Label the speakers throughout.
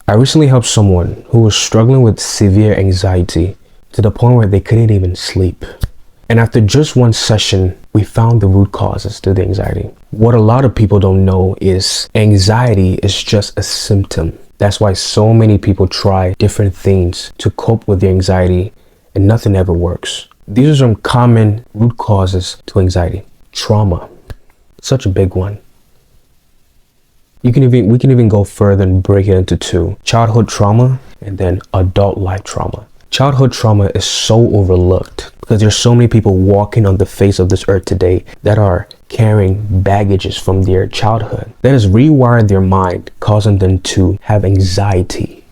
Speaker 1: I recently helped someone who was struggling with severe anxiety to the point where they couldn't even sleep. And after just one session, we found the root causes to the anxiety. What a lot of people don't know is anxiety is just a symptom. That's why so many people try different things to cope with their anxiety and nothing ever works. These are some common root causes to anxiety. Trauma, such a big one. We can even go further and break it into two. Childhood trauma and then adult life trauma. Childhood trauma is so overlooked because there's so many people walking on the face of this earth today that are carrying baggages from their childhood that has rewired their mind, causing them to have anxiety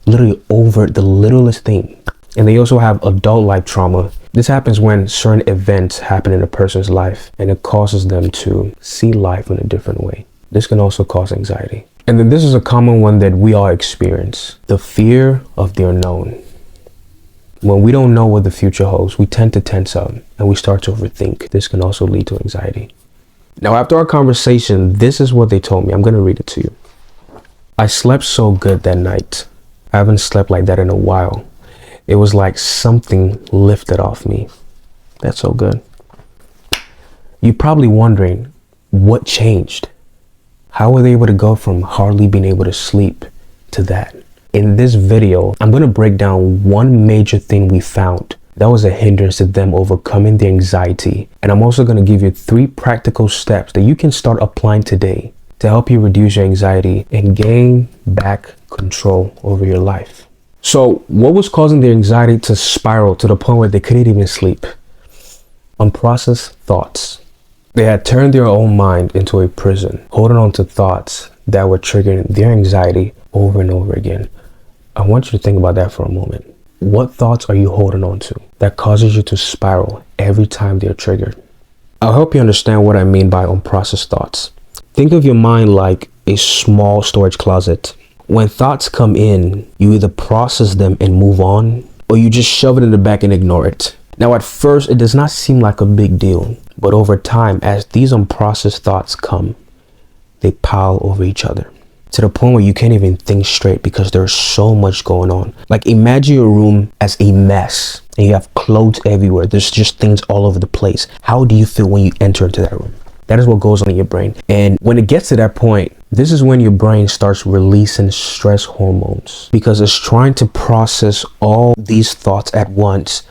Speaker 1: literally over the littlest thing. And they also have adult life trauma. This happens when certain events happen in a person's life and it causes them to see life in a different way. This can also cause anxiety. And then this is a common one that we all experience: the fear of the unknown. When we don't know what the future holds, we tend to tense up and we start to overthink. This can also lead to anxiety. Now, after our conversation, this is what they told me. I'm going to read it to you. I slept so good that night. I haven't slept like that in a while. It was like something lifted off me. That's so good. You're probably wondering what changed. How were they able to go from hardly being able to sleep to that? In this video, I'm going to break down one major thing we found that was a hindrance to them overcoming their anxiety. And I'm also going to give you 3 practical steps that you can start applying today to help you reduce your anxiety and gain back control over your life. So what was causing their anxiety to spiral to the point where they couldn't even sleep? Unprocessed thoughts. They had turned their own mind into a prison, holding on to thoughts that were triggering their anxiety over and over again. I want you to think about that for a moment. What thoughts are you holding on to that causes you to spiral every time they're triggered? I'll help you understand what I mean by unprocessed thoughts. Think of your mind like a small storage closet. When thoughts come in, you either process them and move on, or you just shove it in the back and ignore it. Now, at first, it does not seem like a big deal, but over time, as these unprocessed thoughts come, they pile over each other to the point where you can't even think straight because there's so much going on. Like, imagine your room as a mess and you have clothes everywhere. There's just things all over the place. How do you feel when you enter into that room? That is what goes on in your brain. And when it gets to that point, this is when your brain starts releasing stress hormones because it's trying to process all these thoughts at once,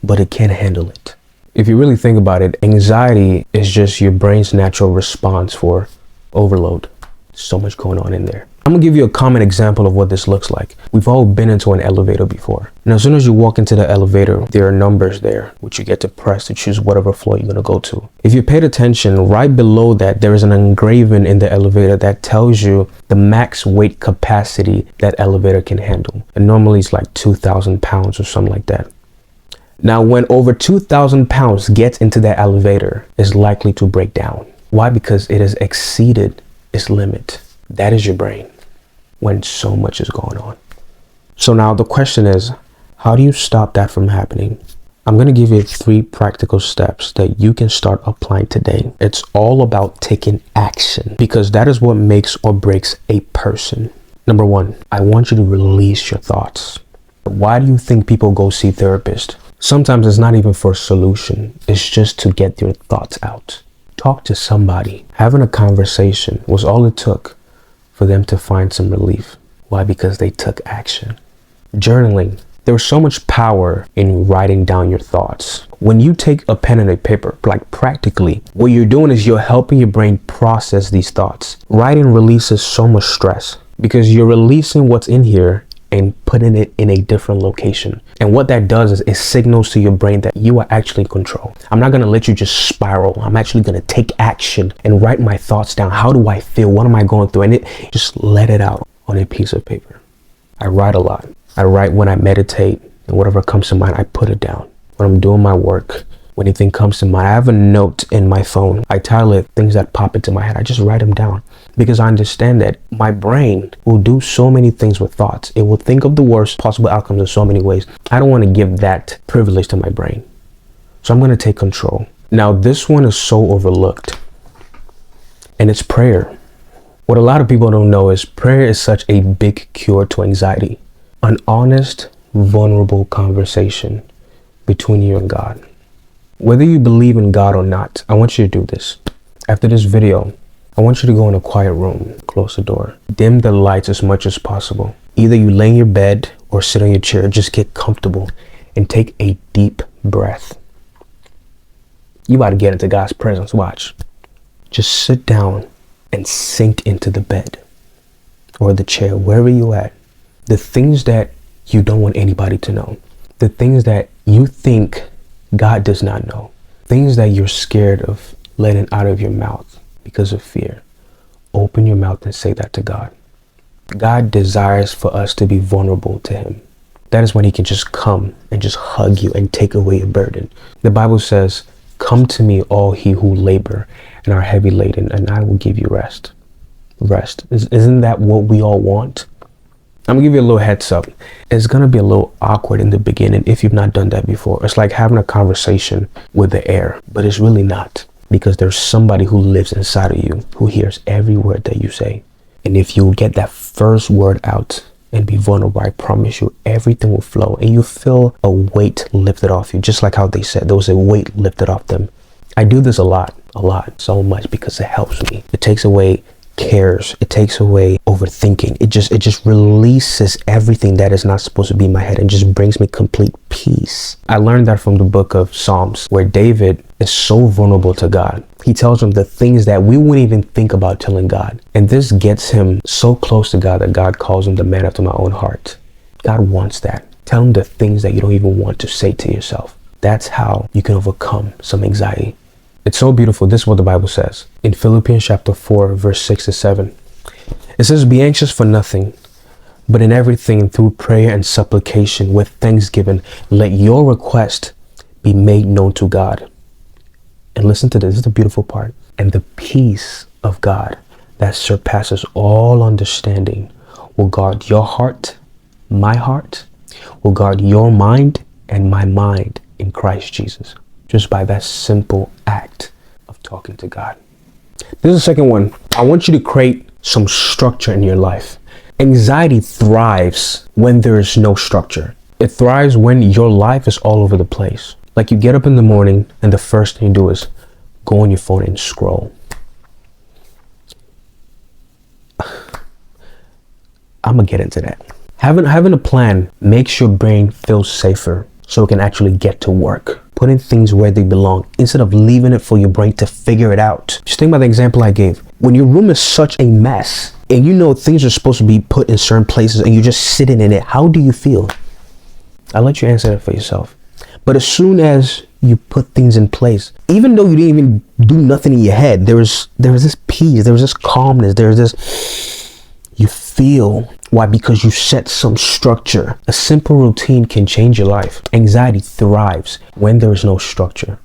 Speaker 1: but it can't handle it. If you really think about it, anxiety is just your brain's natural response for overload. So much going on in there. I'm gonna give you a common example of what this looks like. We've all been into an elevator before. And as soon as you walk into the elevator, there are numbers there, which you get to press to choose whatever floor you're gonna go to. If you paid attention, right below that, there is an engraving in the elevator that tells you the max weight capacity that elevator can handle. And normally it's like 2,000 pounds or something like that. Now, when over 2,000 pounds gets into that elevator, it's likely to break down. Why? Because it has exceeded its limit. That is your brain when so much is going on. So now the question is, how do you stop that from happening? I'm going to give you 3 practical steps that you can start applying today. It's all about taking action because that is what makes or breaks a person. Number 1, I want you to release your thoughts. Why do you think people go see therapists? Sometimes it's not even for a solution. It's just to get your thoughts out. Talk to somebody. Having a conversation was all it took for them to find some relief. Why? Because they took action. Journaling. There was so much power in writing down your thoughts. When you take a pen and a paper, like practically, what you're doing is you're helping your brain process these thoughts. Writing releases so much stress because you're releasing what's in here and putting it in a different location. And what that does is it signals to your brain that you are actually in control. I'm not going to let you just spiral. I'm actually going to take action and write my thoughts down. How do I feel? What am I going through? And just let it out on a piece of paper. I write a lot. I write when I meditate, and whatever comes to mind, I put it down. When I'm doing my work, when anything comes to mind, I have a note in my phone. I title it things that pop into my head. I just write them down because I understand that my brain will do so many things with thoughts. It will think of the worst possible outcomes in so many ways. I don't want to give that privilege to my brain. So I'm going to take control. Now, this one is so overlooked, and it's prayer. What a lot of people don't know is prayer is such a big cure to anxiety. An honest, vulnerable conversation between you and God. Whether you believe in God or not, I want you to do this. After this video, I want you to go in a quiet room, close the door, dim the lights as much as possible. Either you lay in your bed or sit on your chair, just get comfortable and take a deep breath. You about to get into God's presence, watch. Just sit down and sink into the bed or the chair, wherever you at. The things that you don't want anybody to know, the things that you think God does not know, things that you're scared of letting out of your mouth because of fear. Open your mouth and say that to God. God desires for us to be vulnerable to him. That is when he can just come and just hug you and take away your burden. The Bible says, "Come to me, all he who labor and are heavy laden, and I will give you rest." Rest. Isn't that what we all want? I'm gonna give you a little heads up. It's gonna be a little awkward in the beginning if you've not done that before. It's like having a conversation with the air, but it's really not, because there's somebody who lives inside of you who hears every word that you say. And if you get that first word out and be vulnerable, I promise you everything will flow and you feel a weight lifted off you, just like how they said there was a weight lifted off them. I do this a lot, so much, because it helps me. It takes away cares, it takes away overthinking. It just releases everything that is not supposed to be in my head and just brings me complete peace. I learned that from the book of Psalms, where David is so vulnerable to God. He tells him the things that we wouldn't even think about telling God, and this gets him so close to God that God calls him the man after my own heart. God wants that. Tell him the things that you don't even want to say to yourself. That's how you can overcome some anxiety. It's so beautiful. This is what the Bible says in Philippians chapter 4, verse 6 to 7. It says, "Be anxious for nothing, but in everything through prayer and supplication with thanksgiving, let your request be made known to God." And listen to this. This is the beautiful part. "And the peace of God that surpasses all understanding will guard your heart, my heart, will guard your mind and my mind in Christ Jesus." Just by that simple act of talking to God. This is the second one. I want you to create some structure in your life. Anxiety thrives when there is no structure. It thrives when your life is all over the place. Like you get up in the morning and the first thing you do is go on your phone and scroll. I'm gonna get into that. Having a plan makes your brain feel safer so it can actually get to work. Putting things where they belong instead of leaving it for your brain to figure it out. Just think about the example I gave. When your room is such a mess and you know things are supposed to be put in certain places and you're just sitting in it, how do you feel? I'll let you answer that for yourself. But as soon as you put things in place, even though you didn't even do nothing in your head, there was this peace, there was this calmness, you feel. Why? Because you set some structure. A simple routine can change your life. Anxiety thrives when there is no structure.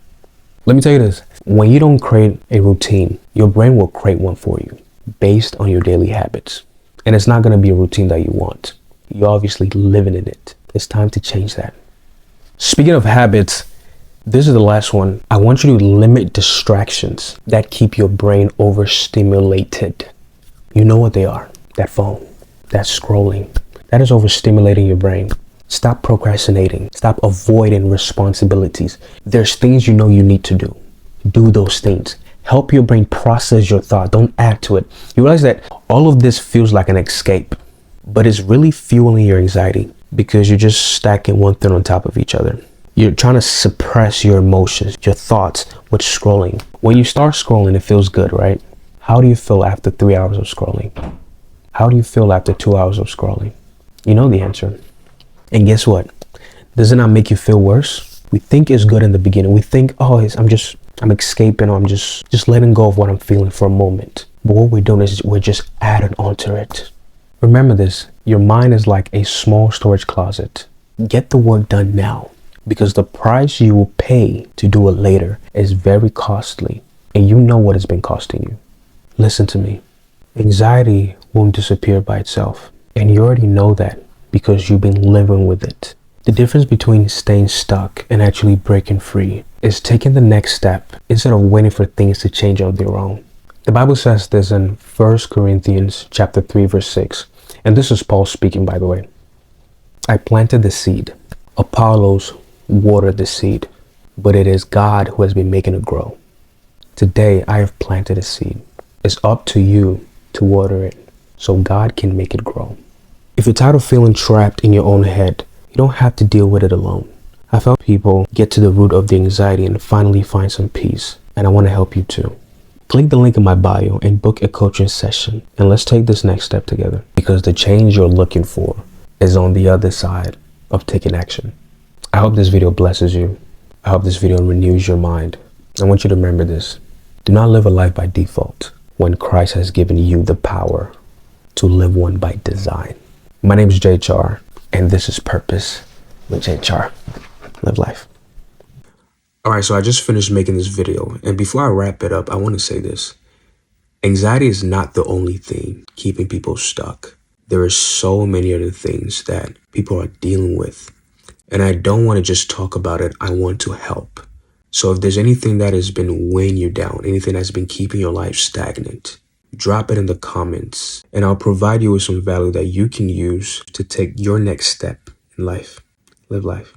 Speaker 1: Let me tell you this. When you don't create a routine, your brain will create one for you based on your daily habits. And it's not going to be a routine that you want. You're obviously living in it. It's time to change that. Speaking of habits, this is the last one. I want you to limit distractions that keep your brain overstimulated. You know what they are. That phone. That's scrolling. That is overstimulating your brain. Stop procrastinating. Stop avoiding responsibilities. There's things you know you need to do. Do those things. Help your brain process your thought. Don't add to it. You realize that all of this feels like an escape, but it's really fueling your anxiety because you're just stacking one thing on top of each other. You're trying to suppress your emotions, your thoughts with scrolling. When you start scrolling, it feels good, right? How do you feel after 3 hours of scrolling? How do you feel after 2 hours of scrolling? You know the answer. And guess what? Does it not make you feel worse? We think it's good in the beginning. We think, oh, I'm escaping, or I'm just letting go of what I'm feeling for a moment. But what we're doing is we're just adding onto it. Remember this, your mind is like a small storage closet. Get the work done now, because the price you will pay to do it later is very costly. And you know what it's been costing you. Listen to me. Anxiety won't disappear by itself. And you already know that because you've been living with it. The difference between staying stuck and actually breaking free is taking the next step instead of waiting for things to change on their own. The Bible says this in 1 Corinthians chapter 3, verse 6. And this is Paul speaking, by the way. I planted the seed. Apollos watered the seed, but it is God who has been making it grow. Today, I have planted a seed. It's up to you to water it so God can make it grow. If you're tired of feeling trapped in your own head, you don't have to deal with it alone. I've helped people get to the root of the anxiety and finally find some peace, and I want to help you too. Click the link in my bio and book a coaching session, and let's take this next step together, because the change you're looking for is on the other side of taking action. I hope this video blesses you. I hope this video renews your mind. I want you to remember this. Do not live a life by default when Christ has given you the power to live one by design. My name is JHR, and this is Purpose with JHR. Live life. Alright, so I just finished making this video, and before I wrap it up, I want to say this. Anxiety is not the only thing keeping people stuck. There are so many other things that people are dealing with, and I don't want to just talk about it, I want to help. So if there's anything that has been weighing you down, anything that's been keeping your life stagnant, drop it in the comments, and I'll provide you with some value that you can use to take your next step in life. Live life.